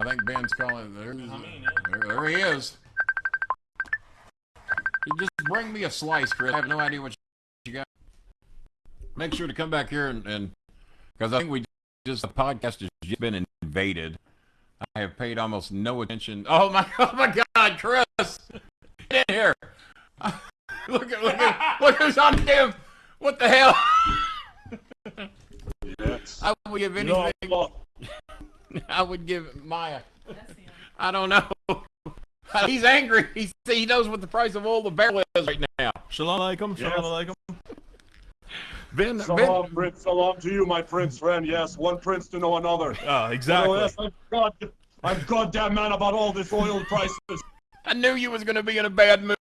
think Ben's calling. There he is. You just bring me a slice, Chris. I have no idea what you got. Make sure to come back here and because I think the podcast has just been invaded. I have paid almost no attention. Oh my God, Chris, get in here. Look who's on him. What the hell? Yes. I would give anything. I would give Maya. I don't know. He's angry. He knows what the price of oil the barrel is right now. Shalom alaikum. Shalom alaikum. Ben, Salam to you, my prince friend. Yes, one prince to know another. Oh, exactly. Yes, I'm goddamn mad about all this oil prices. I knew you was going to be in a bad mood.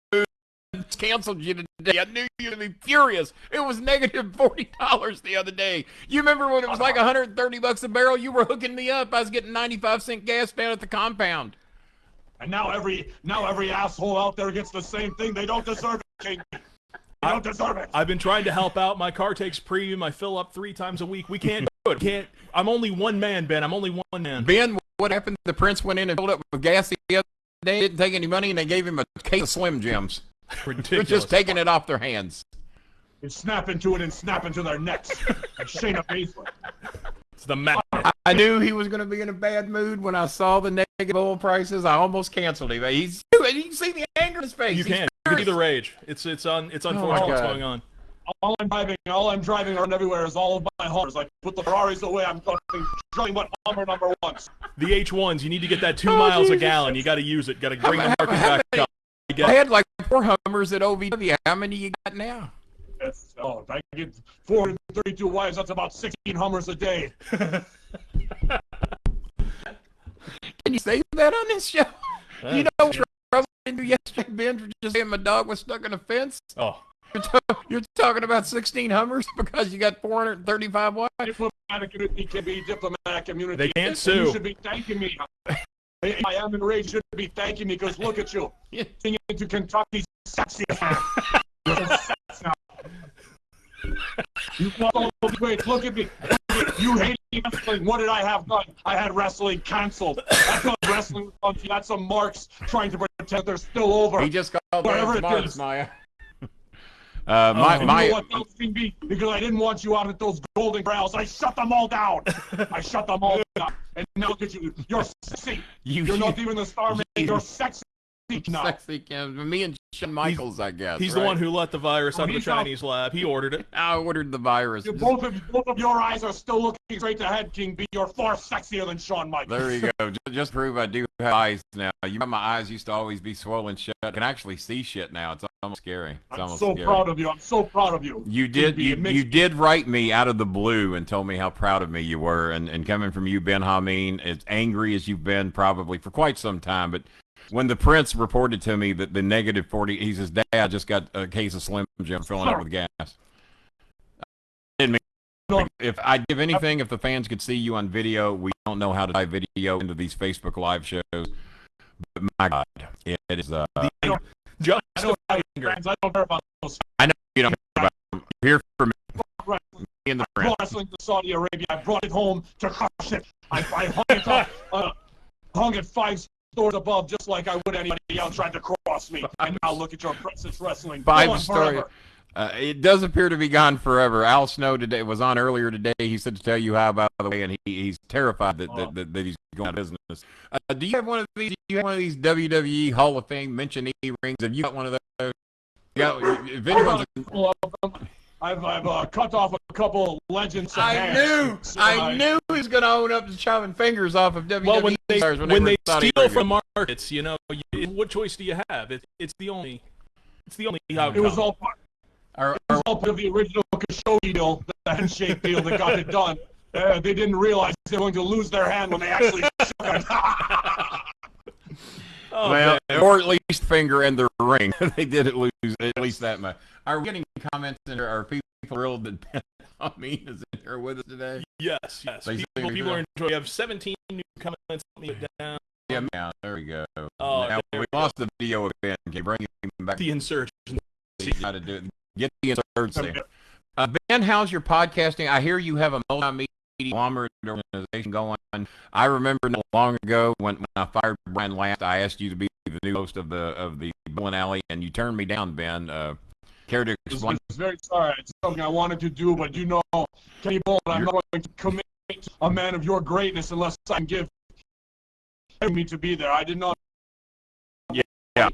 Canceled you today. I knew you would be furious. It was negative $40 the other day. You remember when it was like $130 a barrel? You were hooking me up. I was getting 95-cent gas down at the compound. And now every asshole out there gets the same thing. They don't deserve it, King. They don't deserve it. I've been trying to help out. My car takes premium. I fill up 3 times a week. We can't do it. I'm only one man, Ben. I'm only one man. Ben, what happened? The prince went in and filled up with gas the other day. Didn't take any money, and they gave him a case of Slim Jims. Ridiculous. They're just taking it off their hands. And snap into it and snap into their necks. Like Shayna Baszler. It's the madness. I knew he was going to be in a bad mood when I saw the negative oil prices. I almost canceled him. You can see the anger in his face. You can see the rage. It's unfortunate what's going on. All I'm driving around everywhere is all of my Hummers. I put the Ferraris away. I'm driving what Hummer number ones. The H1s. You need to get that 2 miles a gallon. You got to use it. Got to bring the market back up. I had like 4 Hummers at OVW. How many you got now? If I get 432 wives, that's about 16 Hummers a day. Can you say that on this show? You know what I was into yesterday, Ben, for just saying my dog was stuck in a fence? Oh. You're talking about 16 Hummers because you got 435 wives? Diplomatic community can be diplomatic community. They can't sue. You should be thanking me. I am enraged. You should be thanking me because look at you. Getting into Kentucky's sexiest man. You're sex now. You wait, look at me. You hate wrestling. What did I have done? I had wrestling canceled. That's not wrestling. That's some marks trying to pretend they're still over. He just called them marks, Maya. You know what those can be? Because I didn't want you out at those Golden Corrals. I shut them all down. I shut them all down. And now look at you. You're sexy. You're not even the star man. You're sexy now. Sexy, me and Shawn Michaels, I guess. He's the one who let the virus out of the Chinese lab. He ordered it. I ordered the virus. Both of your eyes are still looking straight ahead, King B. You're far sexier than Shawn Michaels. There you go. Just prove I do have eyes now. You know, my eyes used to always be swollen shut. I can actually see shit now. It's almost scary. I'm so proud of you. I'm so proud of you. You did write me out of the blue and told me how proud of me you were. And coming from you, Ben Hamin, as angry as you've been probably for quite some time, but when the prince reported to me that the negative 40, he says, Dad just got a case of Slim Jim filling up with gas. I didn't mean, if I give anything, if the fans could see you on video, we don't know how to dive video into these Facebook Live shows. But my God, it is I don't care about those. I know you don't care about them. You're here for me. In the I brought wrestling to Saudi Arabia. I brought it home to crush it. I hung it up, hung it 5 stores above, just like I would anybody else trying to cross me. And now look at your Princess Wrestling. 5 stories. It does appear to be gone forever. Al Snow today was on earlier today. He said to tell you how, by the way, and he's terrified that he's going out of business. Do you have one of these? Do you have one of these WWE Hall of Fame mention E-rings? Have you got one of those? If anyone's... I've cut off a couple legends. I knew he was going to own up to chopping fingers off of WWE stars when they steal from markets. You know, what choice do you have? It's the only outcome. It was all part of the original Khashoggi deal, the handshake deal that got it done. They didn't realize they were going to lose their hand when they actually shook it. Well, or at least finger and the ring. They did lose at least that much. Are we getting comments in there? Are people thrilled that Ben Hamin is in here with us today? Yes. People are enjoying. We have 17 new comments. Let me get down. Yeah, there we go. Now, we lost the video of Ben. Can you bring him back? The insurgency. How to do it. Get the insurgency. Ben, how's your podcasting? I hear you have a multimedia conglomerate organization going. I remember not long ago when I fired Brian last, I asked you to be the new host of the Bowling Alley, and you turned me down, Ben. Care to explain? I'm very sorry. It's something I wanted to do, but you know, Kenny Bolin, I'm not going to commit to a man of your greatness unless I can give me to be there. I did not. Yeah.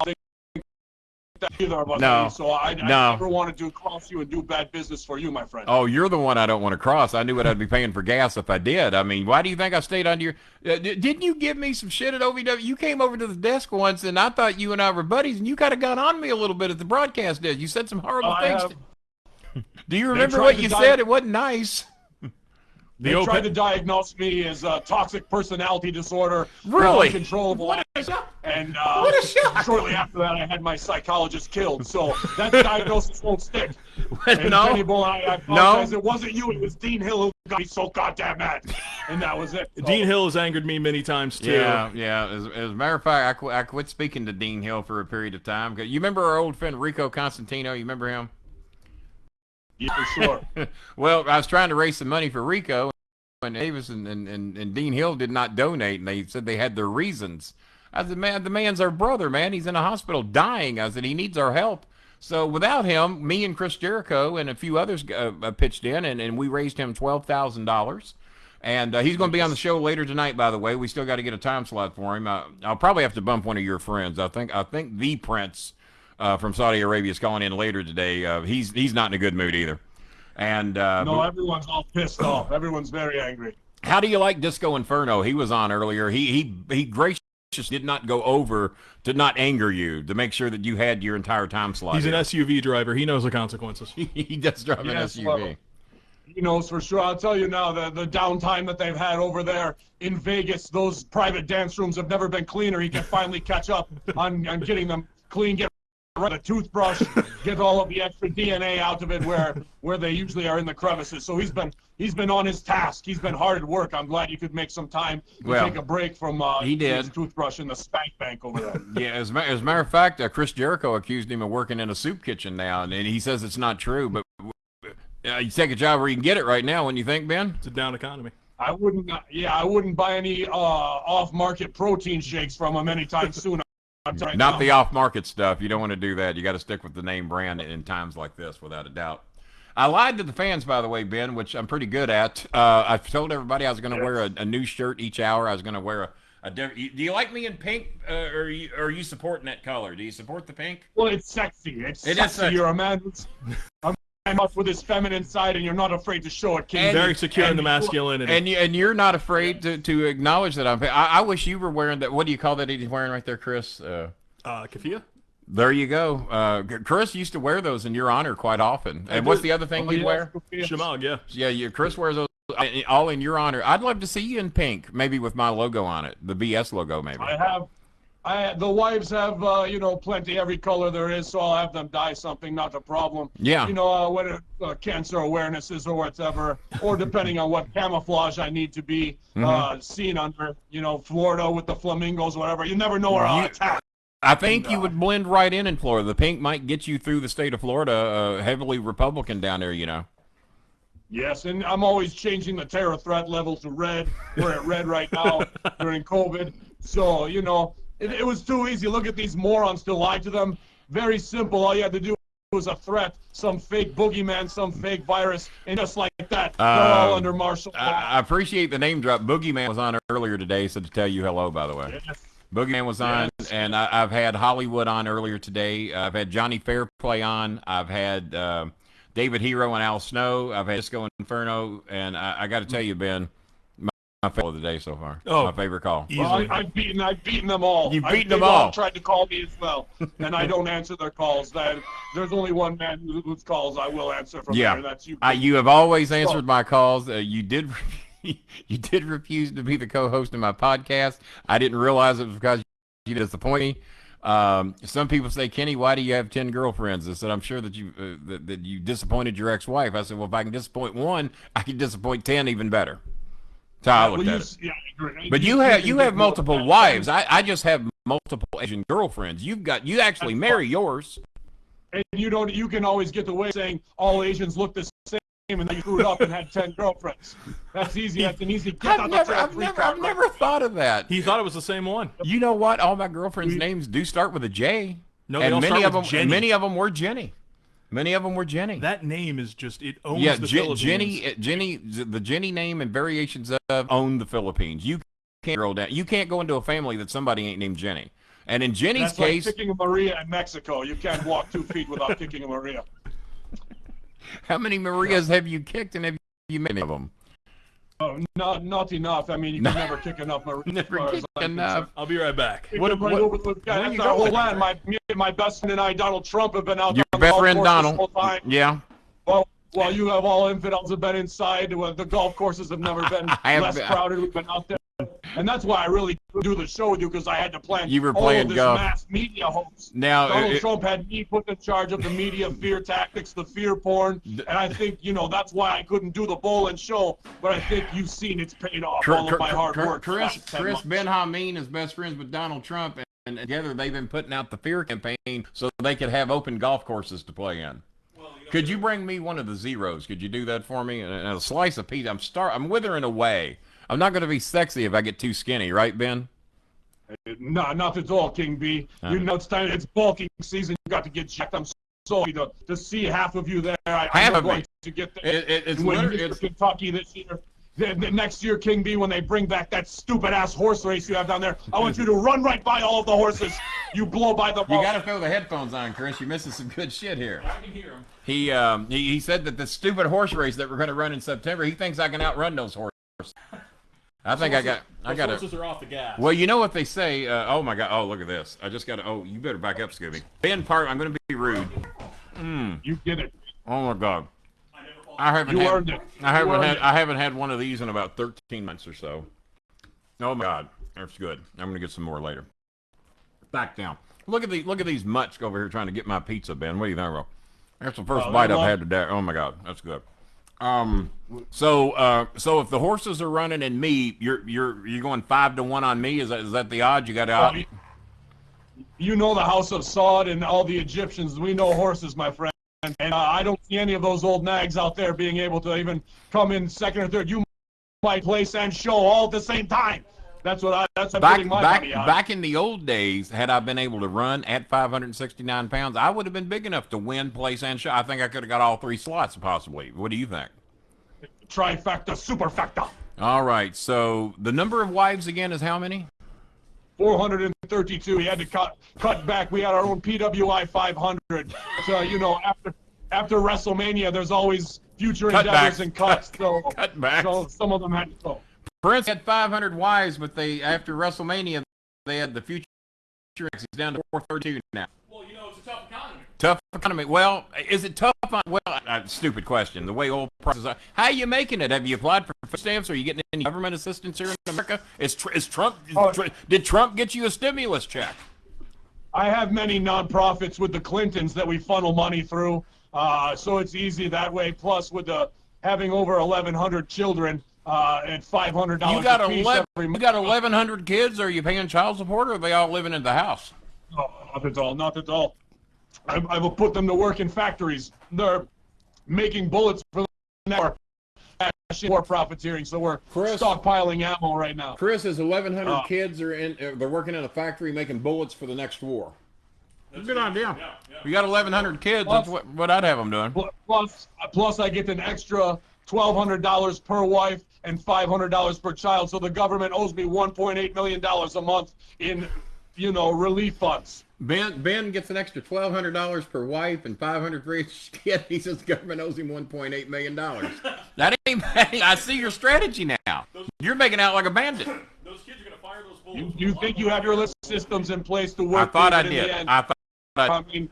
Think that either of us. No. So I never wanted to cross you and do bad business for you, my friend. Oh, you're the one I don't want to cross. I knew what I'd be paying for gas if I did. I mean, why do you think I stayed under your... didn't you give me some shit at OVW? You came over to the desk once, and I thought you and I were buddies, and you kind of got on me a little bit at the broadcast did. You said some horrible things. Do you remember what you said? It wasn't nice. They tried to diagnose me as a toxic personality disorder. Really? Uncontrollable. What a shock. And what a shock. Shortly after that, I had my psychologist killed. So that diagnosis won't stick. And No. Kenny Bolin, I apologize. No. It wasn't you. It was Dean Hill who got me so goddamn mad. And that was it. So. Dean Hill has angered me many times, too. Yeah. As a matter of fact, I quit speaking to Dean Hill for a period of time. You remember our old friend Rico Constantino? You remember him? Yeah, for sure. Well, I was trying to raise some money for Rico, and Davis and Dean Hill did not donate, and they said they had their reasons. I said, man, the man's our brother, man. He's in a hospital dying. I said, he needs our help. So without him, me and Chris Jericho and a few others pitched in, and we raised him $12,000. And he's going to be on the show later tonight, by the way. We still got to get a time slot for him. I'll probably have to bump one of your friends. I think the Prince from Saudi Arabia is calling in later today. He's not in a good mood either. And no, everyone's all pissed off. Everyone's very angry. How do you like Disco Inferno? He was on earlier. He graciously did not go over to not anger you, to make sure that you had your entire time slot. He's an SUV driver. He knows the consequences. He does drive an SUV. Well, he knows for sure. I'll tell you now, the downtime that they've had over there in Vegas, those private dance rooms have never been cleaner. He can finally catch up on getting them clean, get a toothbrush, get all of the extra DNA out of it where they usually are in the crevices. So he's been on his task. He's been hard at work. I'm glad you could make some time to take a break from his toothbrush in the spank bank over there. Yeah, as a matter of fact, Chris Jericho accused him of working in a soup kitchen now, and he says it's not true. But you take a job where you can get it right now. When you think, Ben, it's a down economy. I wouldn't buy any off-market protein shakes from him anytime soon. Not the off-market stuff. You don't want to do that. You got to stick with the name brand in times like this, without a doubt. I lied to the fans, by the way, Ben, which I'm pretty good at. I've told everybody I was going to wear a new shirt each hour. I was going to wear a different. Do you like me in pink, or are you supporting that color? Do you support the pink? Well, it's sexy. It's sexy. You're a man who's up with his feminine side, and you're not afraid to show it. King. Very secure in the masculinity. And you're not afraid to acknowledge that I wish you were wearing that. What do you call that he's wearing right there, Chris? Keffiyeh? There you go. Chris used to wear those in your honor quite often. And what's the other thing you wear? Shemagh, yeah. Yeah, Chris wears those all in your honor. I'd love to see you in pink, maybe with my logo on it, the BS logo, maybe. The wives have, plenty every color there is, so I'll have them dye something, not a problem. Yeah. Whether cancer awareness is or whatever, or depending on what camouflage I need to be seen under, Florida with the flamingos, whatever. You never know where I'll attack. I think you would blend right in Florida. The pink might get you through the state of Florida, heavily Republican down there, Yes, and I'm always changing the terror threat level to red. We're at red right now during COVID. So, it was too easy. Look at these morons to lie to them. Very simple. All you had to do was a threat, some fake boogeyman, some fake virus, and just like that, they're all under martial law. I appreciate the name drop. Boogeyman was on earlier today, so to tell you hello, by the way. Yes. Boogeyman was on, and I've had Hollywood on earlier today. I've had Johnny Fairplay on. I've had David Hero and Al Snow. I've had Disco Inferno, and I got to tell you, Ben, my favorite of the day so far. My favorite call. Well, I've beaten them all. You've beaten them all. Tried to call me as well, and I don't answer their calls. There's only one man whose calls I will answer from there, and that's you. You have always answered my calls. You did refuse to be the co-host of my podcast. I didn't realize it was because you disappoint me. Some people say, Kenny, why do you have 10 girlfriends? I said, I'm sure that you disappointed your ex-wife. I said, well, if I can disappoint one, I can disappoint 10 even better. That's how I looked at it. Yeah, I agree. But you have multiple wives. I just have multiple Asian girlfriends. You actually marry yours. And you can always get away saying all Asians look the same. and then you screwed up and had 10 girlfriends. That's easy. That's an easy get on the I've never thought of that. He thought it was the same one. You know what? All my girlfriends' names do start with a J. No, they and all many start of with them, Jenny. many of them were Jenny. Many of them were Jenny. That name is just, it owns the Philippines. Jenny, the Jenny name and variations of own the Philippines. You can't girl down. You can't go into a family that somebody ain't named Jenny. And in Jenny's That's case, like kicking a Maria in Mexico. You can't walk 2 feet without kicking a Maria. how many Marias have you kicked, and have you met any of them? Not enough. I mean, you can never kick enough Marias. Never kicked enough. I'll be right back. That's our whole land. My best friend and I, Donald Trump, have been out Your on the best golf friend course this Donald. whole time. Yeah. Well, while you have all infidels have been inside, the golf courses have never been less crowded. We've been out there. And that's why I really do the show with you, because I had to plan You were all playing of this golf. mass media hoax. Now, Donald Trump had me put in charge of the media fear tactics, the fear porn, and I think, that's why I couldn't do the bowl and show, but I think you've seen it's paid off, all of my hard work. Chris Ben Hamin is best friends with Donald Trump, and together they've been putting out the fear campaign so they could have open golf courses to play in. Could you bring me one of the zeros? Could you do that for me? And a slice of pizza. I'm withering away. I'm not going to be sexy if I get too skinny, right, Ben? No, not at all, King B. It's time. It's bulking season. You got to get jacked. I'm so happy to see half of you there. I'm going to get there. It's Kentucky this year. The next year, King B, when they bring back that stupid-ass horse race you have down there, I want you to run right by all of the horses. You blow by the You got to throw the headphones on, Chris. You're missing some good shit here. I can hear him. He said that the stupid horse race that we're going to run in September, he thinks I can outrun those horses. I think I got it. Horses are off the gas. Well, you know what they say. Oh my God. Oh, look at this. I just got to. Oh, you better back up, Scooby. Ben Park. I'm going to be rude. You get it. Oh my God. I haven't had one of these in about 13 months or so. Oh my God. That's good. I'm going to get some more later. Back down. Look at these mutts over here trying to get my pizza, Ben. What do you think, bro? That's the first bite I've had today. Oh my God. That's good. So if the horses are running and me, you're going 5-1 on me. Is that the odds? You got to. You know the House of Saud and all the Egyptians. We know horses, my friend. And I don't see any of those old nags out there being able to even come in second or third. You might place and show all at the same time. That's what I'm putting my money on. Back in the old days, had I been able to run at 569 pounds, I would have been big enough to win, place, and show. I think I could have got all 3 slots, possibly. What do you think? Trifecta, superfecta. All right. So the number of wives again is how many? 432. We had to cut back. We had our own PWI 500. So after WrestleMania, there's always future endeavors and cuts. So some of them had to go. Prince had 500 wives, but after WrestleMania they had the future. He's down to 432 now. Well, it's a tough economy. Tough economy. Well, is it tough? Stupid question. The way oil prices are. How are you making it? Have you applied for food stamps? Are you getting any government assistance here in America? Is Trump? Did Trump get you a stimulus check? I have many nonprofits with the Clintons that we funnel money through, so it's easy that way. Plus, with having over 1,100 children at $500 you got a piece every month. You got 1,100 kids. Are you paying child support, or are they all living in the house? No, not at all. I will put them to work in factories. They're making bullets for the war profiteering, so we're stockpiling ammo right now. Chris, his 1,100 kids they're working in a factory making bullets for the next war. That's a good idea. Yeah. We got 1,100 kids. That's what I'd have them doing. Plus, I get an extra $1,200 per wife and $500 per child. So the government owes me $1.8 million a month in, relief funds. Ben gets an extra $1,200 per wife and $500 for each kid. He says the government owes him $1.8 million. That ain't bad. I see your strategy now. You're making out like a bandit. Those kids are gonna fire those bullets. You think you have your list systems in place to work? I thought I did. I mean,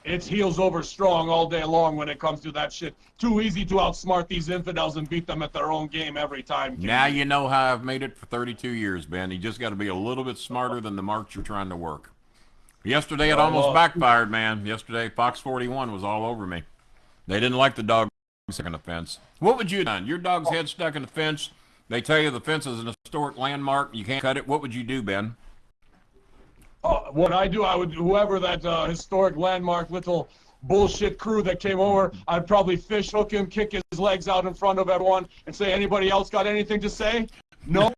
it's heels over strong all day long when it comes to that shit. Too easy to outsmart these infidels and beat them at their own game every time. Now you know how I've made it for 32 years, Ben. You just got to be a little bit smarter than the marks you're trying to work. Yesterday it almost backfired, man. Yesterday Fox 41 was all over me. They didn't like the dog stuck in the fence. What would you have done? Your dog's head stuck in the fence. They tell you the fence is an historic landmark. You can't cut it. What would you do, Ben? What I do, I would, whoever that historic landmark little bullshit crew that came over, I'd probably fish hook him, kick his legs out in front of everyone, and say, anybody else got anything to say? No?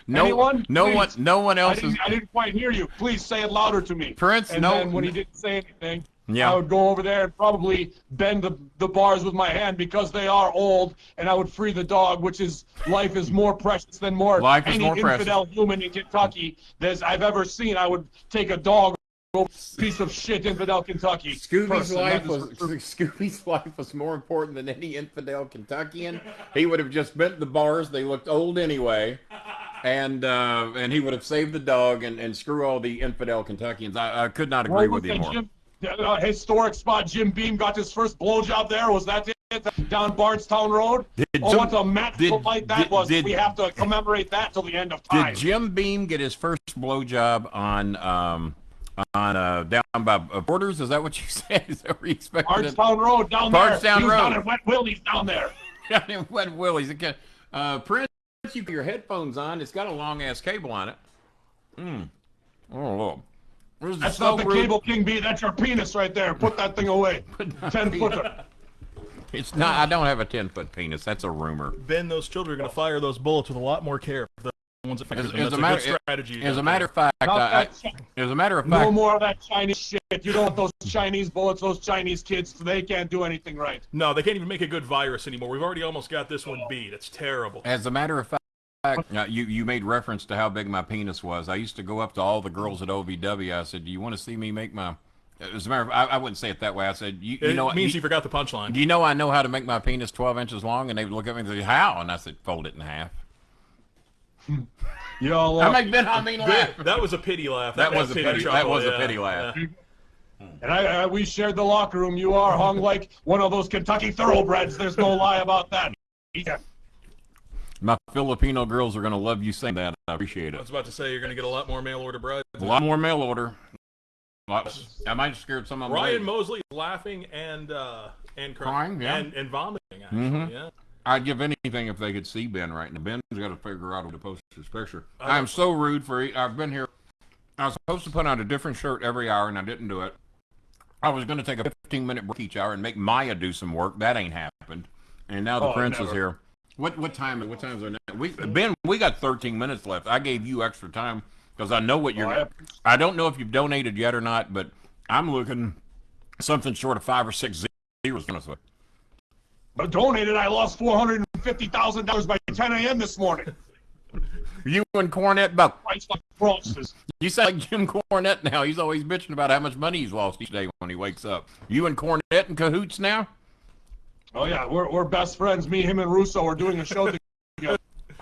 Anyone? No one. Please. No one else I didn't quite hear you. Please say it louder to me. Prince, and then when he didn't say anything, yeah. I would go over there and probably bend the bars with my hand because they are old, and I would free the dog, which is life is more precious than any infidel human in Kentucky that I've ever seen. I would take a dog, piece of shit, infidel Kentucky. Scooby's life was more important than any infidel Kentuckian. He would have just bent the bars. They looked old anyway. And he would have saved the dog and screw all the infidel Kentuckians. I could not agree with you more. Historic spot Jim Beam got his first blowjob there. Was that it? Down Bardstown Road? What a magical night that was. We have to commemorate that till the end of time. Did Jim Beam get his first blowjob on down by Borders? Is that what you said? Is that where you expected Bardstown Road down there. Bardstown Road. Down at Wet Willie's down there. Down at Wet Willie's. Okay. Prince, you put your headphones on. It's got a long ass cable on it. Oh. That's not the Cable King B. That's your penis right there. Put that thing away. 10-footer. It's not. I don't have a 10-foot penis. That's a rumor. Ben, those children are going to fire those bullets with a lot more care. The ones that fire them. That's a good strategy. As a matter of fact, no more of that Chinese shit. You don't want those Chinese bullets. Those Chinese kids, they can't do anything right. No, they can't even make a good virus anymore. We've already almost got this one beat. It's terrible. As a matter of fact, you made reference to how big my penis was. I used to go up to all the girls at OVW. I said, "Do you want to see me make my?" As a matter of fact, I wouldn't say it that way. I said, "You know." It means you forgot the punchline. Do you know I know how to make my penis 12 inches long? And they would look at me and say, "How?" And I said, "Fold it in half." I make Ben Hamin laugh. That was a pity laugh. That was a pity laugh. Yeah. And we shared the locker room. You are hung like one of those Kentucky thoroughbreds. There's no lie about that. Yeah. My Filipino girls are going to love you saying that. I appreciate it. I was about to say you're going to get a lot more mail order brides. A lot more mail order. I might have scared some of them. Ryan Mosley is laughing and crying yeah. and vomiting, actually, yeah. I'd give anything if they could see Ben right now. Ben's got to figure out how to post his picture. I'm so rude for it. I've been here. I was supposed to put on a different shirt every hour, and I didn't do it. I was going to take a 15-minute break each hour and make Maya do some work. That ain't happened. And now the Prince is here. What time is it now? Ben, we got 13 minutes left. I gave you extra time because I know what you're. I don't know if you've donated yet or not, but I'm looking something short of 5 or 6 zeros. But donated, I lost $450,000 by 10 a.m. this morning. You and Cornette both. You sound like Jim Cornette now. He's always bitching about how much money he's lost each day when he wakes up. You and Cornette in cahoots now? Oh yeah, we're best friends. Me, him, and Russo are doing a show together.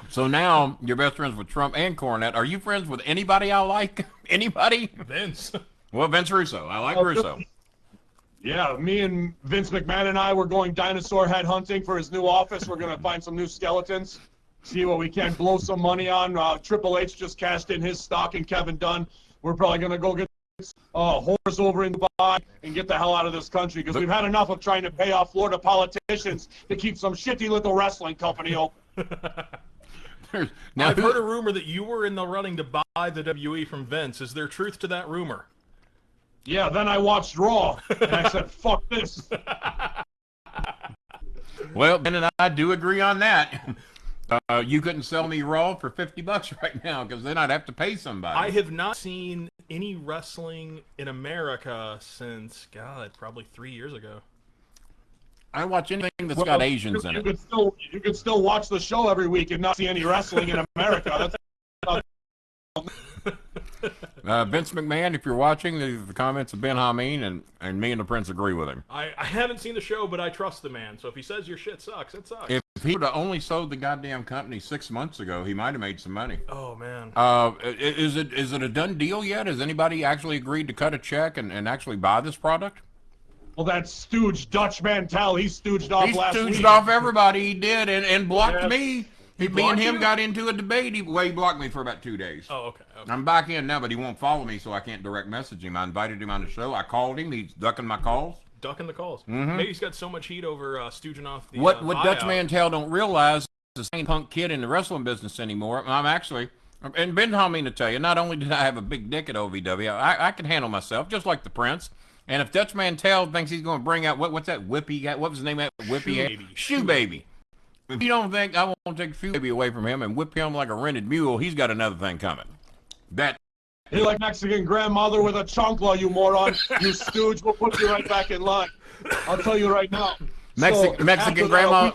So now you're best friends with Trump and Cornette. Are you friends with anybody I like? Anybody? Vince. Well, Vince Russo. I like Russo. Yeah, me and Vince McMahon and I were going dinosaur head hunting for his new office. We're going to find some new skeletons, see what we can blow some money on. Triple H just cashed in his stock in Kevin Dunn. We're probably going to go get horse over in Dubai and get the hell out of this country because we've had enough of trying to pay off Florida politicians to keep some shitty little wrestling company open. Now, I've heard a rumor that you were in the running to buy the WWE from Vince. Is there truth to that rumor? Yeah, then I watched Raw, and I said, fuck this. Well, Ben and I do agree on that. You couldn't sell me Raw for $50 right now because then I'd have to pay somebody. I have not seen any wrestling in America since, God, probably 3 years ago. I watch anything that's got Asians in it. You could still watch the show every week and not see any wrestling in America. That's Vince McMahon, if you're watching, the comments of Ben Hamin, and me and the Prince agree with him. I haven't seen the show, but I trust the man. So if he says your shit sucks, it sucks. If he would have only sold the goddamn company 6 months ago, he might have made some money. Oh, man. Is it a done deal yet? Has anybody actually agreed to cut a check and actually buy this product? Well, that stooge Dutch Mantel, he stooged off last week. He stooged off everybody, he did, and blocked me. Me and him got into a debate. He blocked me for about 2 days. Oh, okay. I'm back in now, but he won't follow me, so I can't direct message him. I invited him on the show. I called him. He's ducking my calls. Ducking the calls. Maybe he's got so much heat over stooging off the What Dutch Mantel don't realize is the same punk kid in the wrestling business anymore. I'm actually, and Ben Hamin to tell you, not only did I have a big dick at OVW, I can handle myself, just like the Prince. And if Dutch Mantel thinks he's going to bring out what's that whippy guy? What was the name of that whippy? Shoe baby. If you don't think I won't take Shoe baby away from him and whip him like a rented mule, he's got another thing coming. That. You're like Mexican grandmother with a chancla, you moron. You stooge. We'll put you right back in line. I'll tell you right now. Mexican grandma.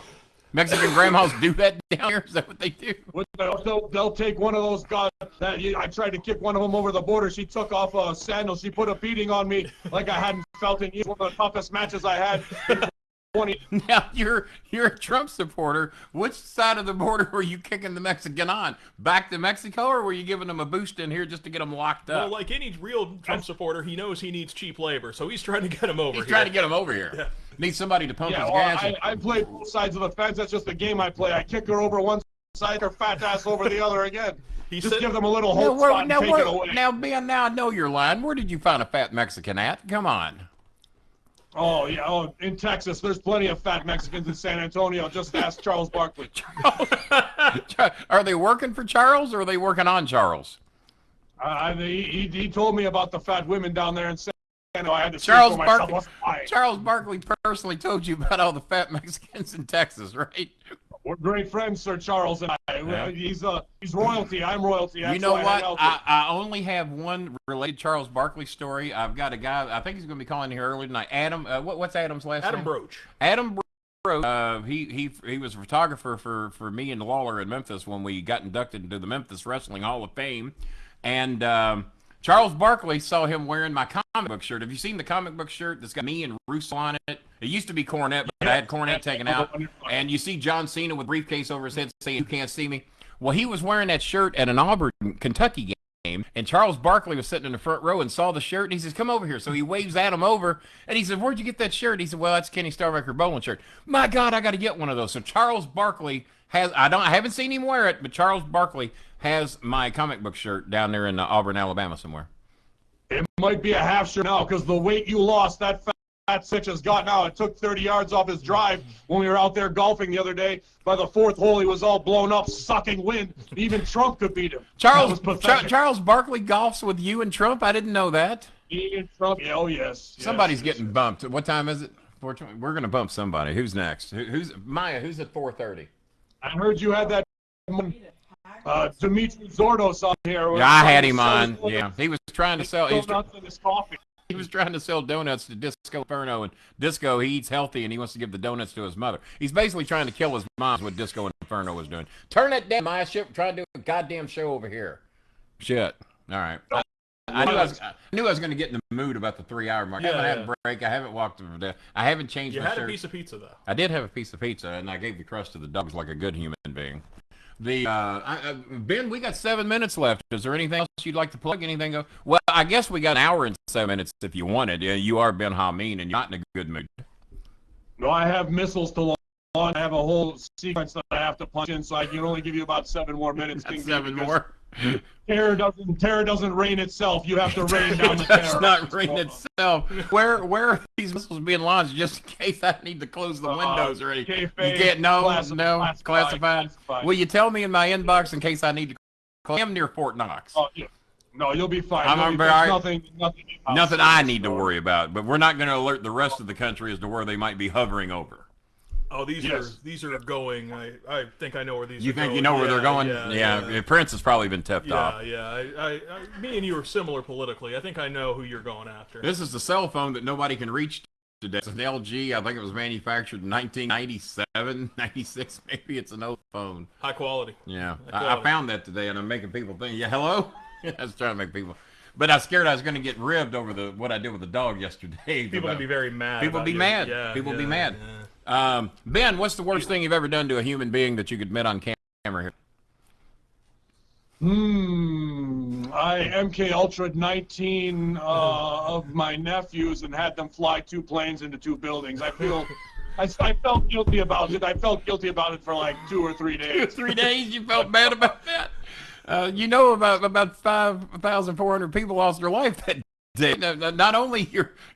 Mexican grandmas do that down here? Is that what they do? They'll take one of those guys that I tried to kick one of them over the border. She took off a sandal. She put a beating on me like I hadn't felt in years. One of the toughest matches I had in 20. Now, you're a Trump supporter. Which side of the border were you kicking the Mexican on? Back to Mexico, or were you giving them a boost in here just to get them locked up? Well, like any real Trump supporter, he knows he needs cheap labor, so he's trying to get him over here. He's trying to get him over here. Yeah. Needs somebody to pump his gas. I play both sides of the fence. That's just the game I play. I kick her over one side, her fat ass over the other again. Just give them a little hold spot and take it away. Now, Ben, now I know you're lying. Where did you find a fat Mexican at? Come on. Oh, yeah. Oh, in Texas, there's plenty of fat Mexicans in San Antonio. Just ask Charles Barkley. Are they working for Charles, or are they working on Charles? He told me about the fat women down there in San Antonio. I had to Charles Barkley personally told you about all the fat Mexicans in Texas, right? We're great friends, Sir Charles and I. Yeah. He's royalty. I'm royalty. You know what? I only have one related Charles Barkley story. I've got a guy. I think he's going to be calling here early tonight. Adam. What's Adam's last name? Adam Broach. Adam Broach. He was a photographer for me and Lawler in Memphis when we got inducted into the Memphis Wrestling Hall of Fame, and Charles Barkley saw him wearing my comic book shirt. Have you seen the comic book shirt that's got me and Russo on it? It used to be Cornette, but I had Cornette taken out. And you see John Cena with a briefcase over his head saying, "You can't see me." Well, he was wearing that shirt at an Auburn, Kentucky game, and Charles Barkley was sitting in the front row and saw the shirt, and he says, "Come over here." So he waves at him over, and he said, "Where'd you get that shirt?" He said, "Well, that's Kenny Starbucker Bowling shirt." My God, I got to get one of those. So Charles Barkley has, I haven't seen him wear it, but Charles Barkley has my comic book shirt down there in Auburn, Alabama somewhere. It might be a half shirt now because the weight you lost, that fat sitch has got now. It took 30 yards off his drive when we were out there golfing the other day. By the fourth hole, he was all blown up, sucking wind. Even Trump could beat him. Charles Barkley golfs with you and Trump? I didn't know that. He and Trump, yeah, oh yes. Somebody's getting bumped. What time is it? We're going to bump somebody. Who's next? Who's Maya? Who's at 4:30? I heard you had that Dimitri Zordos on here. Yeah, I had him on. Yeah, he was trying to sell. Donuts in his coffee. He was trying to sell donuts to Disco Inferno, and Disco, he eats healthy, and he wants to give the donuts to his mother. He's basically trying to kill his mom, what Disco Inferno was doing. Turn that down, Maya. Trying to do a goddamn show over here. Shit. All right. I knew I was going to get in the mood about the 3-hour mark. I haven't had a break. I haven't walked over there. I haven't changed my shirt. You had a piece of pizza, though. I did have a piece of pizza, and I gave the crust to the dogs like a good human being. Ben, we got 7 minutes left. Is there anything else you'd like to plug? Anything? Well, I guess we got an hour and 7 minutes if you wanted. Yeah, you are Ben Hamin, and you're not in a good mood. No, I have missiles to launch. I have a whole sequence that I have to punch in, so I can only give you about 7 more minutes. Seven more. Terror doesn't rain itself. You have to rain down the terror. It's not rain itself. Where are these missiles being launched? Just in case I need to close the windows or anything. You can't. Classified. Will you tell me in my inbox in case I need to? I am near Fort Knox. Oh, yeah. No, you'll be fine. Nothing I need to worry about. But we're not going to alert the rest of the country as to where they might be hovering over. Oh, these are going. I think I know where these. You are think going. you know where they're going? Yeah. Prince has probably been tipped off. Yeah. Me and you are similar politically. I think I know who you're going after. This is the cell phone that nobody can reach today. It's an LG. I think it was manufactured in 1997, 96. Maybe it's an old phone. High quality. Yeah. I found that today, and I'm making people think. Yeah, hello. I was trying to make people. But I was scared I was going to get ribbed over what I did with the dog yesterday. People would be very mad. People be mad. Yeah, people be mad. Yeah. Ben, what's the worst thing you've ever done to a human being that you could admit on camera here? I MK Ultra'd 19 of my nephews and had them fly 2 planes into 2 buildings. I felt guilty about it. I felt guilty about it for like 2 or 3 days. 2 or 3 days? You felt bad about that? About 5,400 people lost their life that day. Not only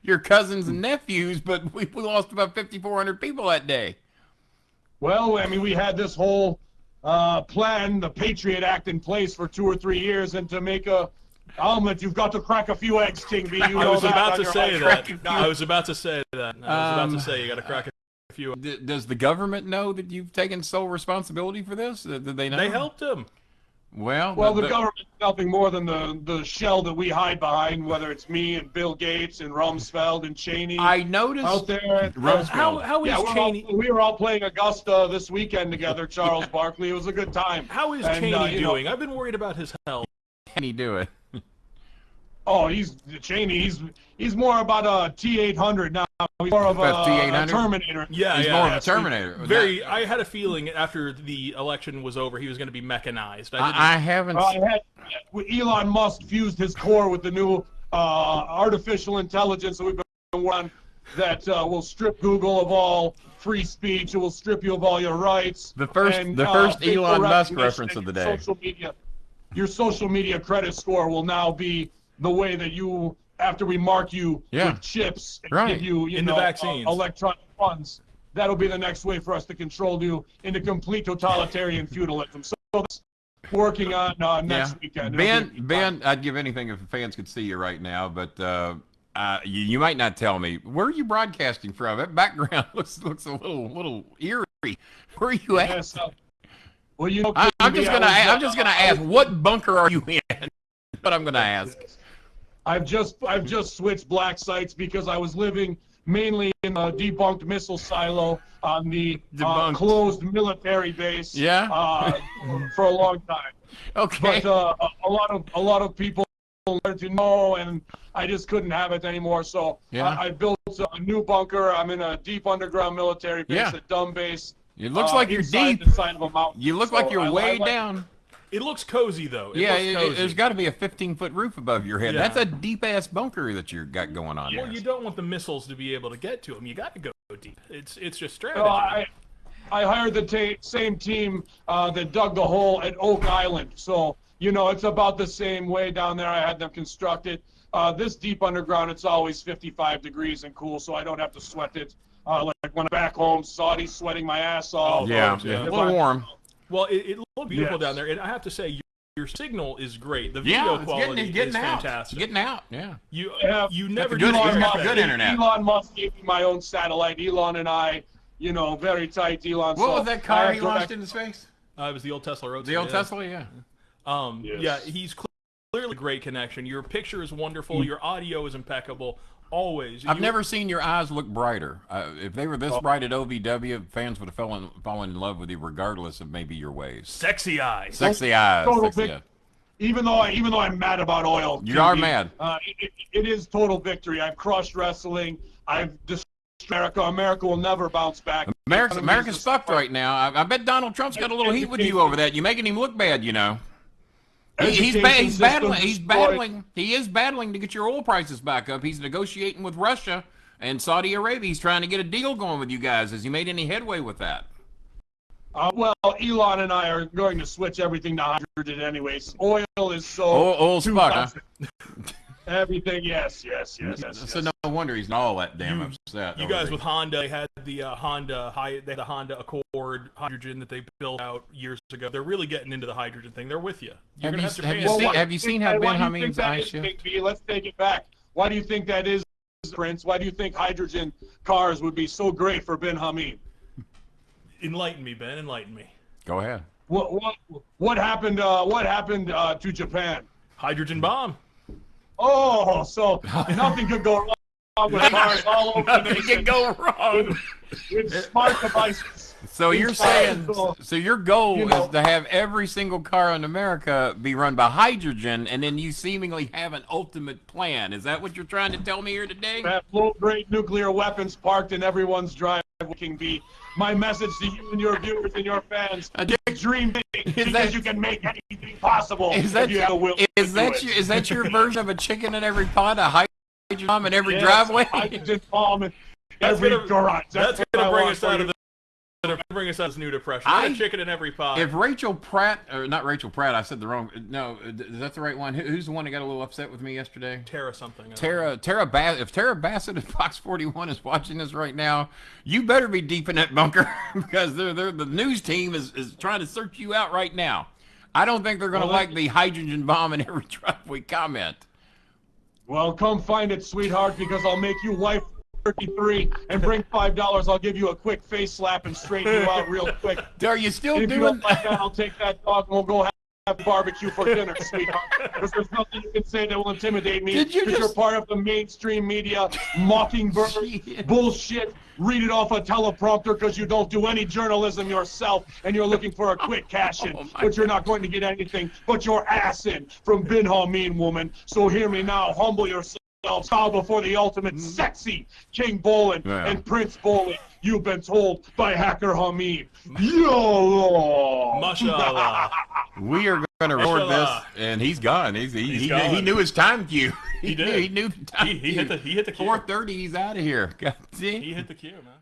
your cousins and nephews, but we lost about 5,400 people that day. Well, I mean, we had this whole plan, the Patriot Act, in place for 2 or 3 years, and to make a Almond, you've got to crack a few eggs, King B. You I know was that about on to your say own. that. I was about to say that. I was about to say you got to crack a few. Does the government know that you've taken sole responsibility for this? Did they know? They helped him. Well, the government's nothing more than the shell that we hide behind, whether it's me and Bill Gates and Rumsfeld and Cheney. I noticed out there. Rumsfeld. How is Cheney? We were all playing Augusta this weekend together, Charles Barkley. It was a good time. How is Cheney doing? I've been worried about his health. Can he do it? Oh, Cheney. He's more about a T-800 now. He's more of a Terminator. Yeah, he's more of a Terminator. I had a feeling after the election was over, he was going to be mechanized. I haven't. Elon Musk fused his core with the new artificial intelligence that we've been working on that will strip Google of all free speech. It will strip you of all your rights. The first Elon Musk reference of the day. Your social media credit score will now be the way that you, after we mark you with chips and give you, the vaccines, electronic funds, that'll be the next way for us to control you into complete totalitarian feudalism. So that's working on next weekend. Ben, I'd give anything if the fans could see you right now, but you might not tell me. Where are you broadcasting from? That background looks a little eerie. Where are you at? Well, I'm just gonna ask, what bunker are you in? What I'm gonna ask. I've just switched black sites because I was living mainly in a debunked missile silo on the closed military base. For a long time. Okay. But a lot of people learned to know, and I just couldn't have it anymore. So I built a new bunker. I'm in a deep underground military base, a dumb base. It looks like you're deep. The side of a mountain. You look like you're way down. It looks cozy, though. There's got to be a 15-foot roof above your head. That's a deep-ass bunker that you got going on there. Well, you don't want the missiles to be able to get to them. You got to go deep. It's just strategy. I hired the same team that dug the hole at Oak Island. So, it's about the same way down there. I had them constructed. This deep underground, it's always 55 degrees and cool, so I don't have to sweat it. Like when I'm back home, Saudi's sweating my ass off. A little warm. Well, it looked beautiful down there, and I have to say, your signal is great. The video quality is fantastic. Getting out, You never good, do good internet. Elon Musk gave me my own satellite. Elon and I, very tight. Elon. What was that car he launched into space? It was the old Tesla Roadster. The old Tesla, yeah. Yeah, he's clearly a great connection. Your picture is wonderful. Your audio is impeccable. Always. I've never seen your eyes look brighter. If they were this bright at OVW, fans would have fallen in love with you regardless of maybe your ways. Sexy eyes. Sexy eyes. Even though I'm mad about oil. You are mad. It is total victory. I've crushed wrestling. I've destroyed America. America will never bounce back. America's fucked right now. I bet Donald Trump's got a little heat with you over that. You're making him look bad, He's battling. He is battling to get your oil prices back up. He's negotiating with Russia and Saudi Arabia. He's trying to get a deal going with you guys. Has he made any headway with that? Well, Elon and I are going to switch everything to hydrogen anyways. Oil is so... Oil's fuck, huh? Everything, yes. So no wonder he's not all that damn upset. You guys with Honda, they had the Honda Accord hydrogen that they built out years ago. They're really getting into the hydrogen thing. They're with you. Have you seen how Ben Hamin's eyes shift? Let's take it back. Why do you think that is, Prince? Why do you think hydrogen cars would be so great for Ben Hamin? Enlighten me, Ben. Enlighten me. Go ahead. What happened? What happened to Japan? Hydrogen bomb. Oh, so nothing could go wrong with cars all over. Nothing can go wrong with smart devices. So you're saying, so your goal is to have every single car in America be run by hydrogen, and then you seemingly have an ultimate plan. Is that what you're trying to tell me here today? Have low-grade nuclear weapons parked in everyone's driveway can be my message to you and your viewers and your fans. Dream big, because you can make anything possible if you have a will. Is that your version of a chicken in every pot, a hydrogen bomb in every driveway? Hydrogen bomb in every garage. That's going to bring us out of the... Bring us out of this new depression. I chicken in every pot. If Rachel Pratt, or not Rachel Pratt, I said the wrong. No, is that the right one? Who's the one that got a little upset with me yesterday? Tara something. If Tara Bassett at Fox 41 is watching this right now, you better be deep in that bunker because the news team is trying to search you out right now. I don't think they're going to Well, like the hydrogen bomb in every drop we comment. Well, come find it, sweetheart, because I'll make you wife 33 and bring $5. I'll give you a quick face slap and straighten you out real quick. Are you still If you doing don't like that, I'll take that dog and we'll go have barbecue for dinner, sweetheart. Because there's nothing you can say that will intimidate me. Did you Because just... you're part of the mainstream media, mockingbird, bullshit. Read it off a teleprompter because you don't do any journalism yourself and you're looking for a quick cash in, but you're not going to get anything but your ass in from Bin Hamin, woman. So hear me now, humble yourself. Bow before the ultimate sexy King Bolin and Prince Bolin. You've been told by Hacker Hamin. Yo! Mashallah. We are going to record this, and he's gone. He knew his time cue. He did. He knew the time He hit the cue. 4:30. He's out of here. God, see? He hit the cue, man.